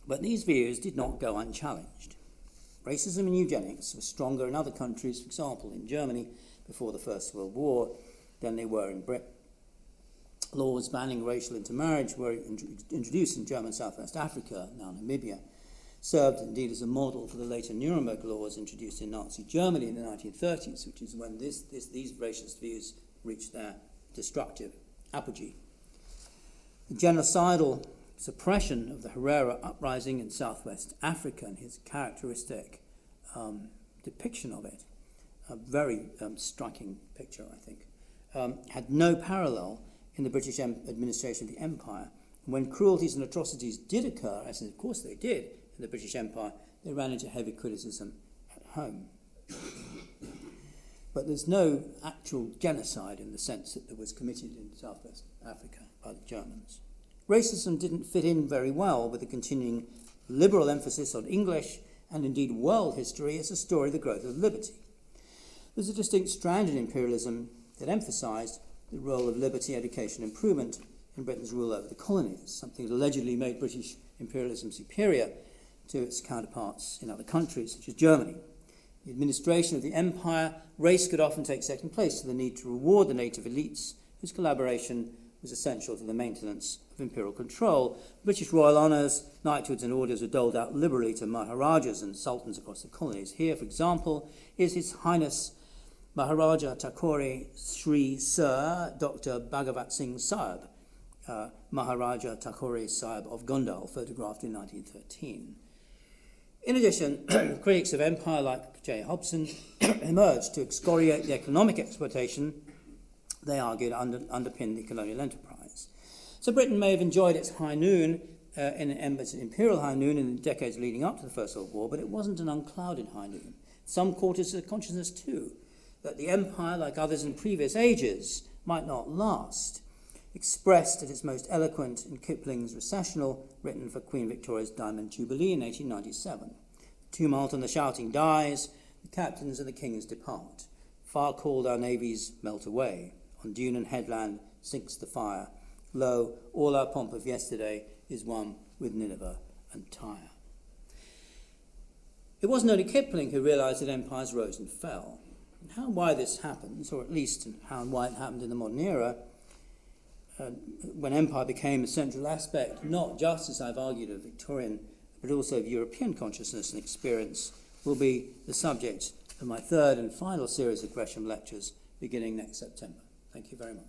But these views did not go unchallenged. Racism and eugenics were stronger in other countries, for example, in Germany before the First World War, than they were in Britain. Laws banning racial intermarriage were introduced in German Southwest Africa, now Namibia, served indeed as a model for the later Nuremberg laws introduced in Nazi Germany in the 1930s, which is when these racist views reached their destructive apogee. The genocidal suppression of the Herero uprising in Southwest Africa and his characteristic depiction of it, a very striking picture, I think, had no parallel in the British administration of the Empire. When cruelties and atrocities did occur, as of course they did in the British Empire, they ran into heavy criticism at home. But there's no actual genocide in the sense that there was committed in Southwest Africa by the Germans. Racism didn't fit in very well with the continuing liberal emphasis on English and indeed world history as a story of the growth of liberty. There's a distinct strand in imperialism that emphasised the role of liberty, education, and improvement in Britain's rule over the colonies, something that allegedly made British imperialism superior to its counterparts in other countries, such as Germany. The administration of the empire, race could often take second place to the need to reward the native elites, whose collaboration was essential to the maintenance of imperial control. British royal honours, knighthoods and orders were doled out liberally to Maharajas and sultans across the colonies. Here, for example, is His Highness Maharaja Thakore Sri Sir Dr. Bhagavat Singh Sahib, Maharaja Thakore Sahib of Gondal, photographed in 1913. In addition, critics of empire like J. Hobson emerged to excoriate the economic exploitation they argued underpinned the colonial enterprise. So Britain may have enjoyed its high noon, its imperial high noon in the decades leading up to the First World War, but it wasn't an unclouded high noon. Some quarters of the consciousness too, that the empire, like others in previous ages, might not last, expressed at its most eloquent in Kipling's Recessional, written for Queen Victoria's Diamond Jubilee in 1897. The tumult and the shouting dies, the captains and the kings depart. Far called our navies melt away. On dune and headland sinks the fire. Lo, all our pomp of yesterday is one with Nineveh and Tyre. It wasn't only Kipling who realised that empires rose and fell. And how and why this happens, or at least how and why it happened in the modern era, when empire became a central aspect, not just, as I've argued, of Victorian, but also of European consciousness and experience, will be the subject of my third and final series of Gresham lectures beginning next September. Thank you very much.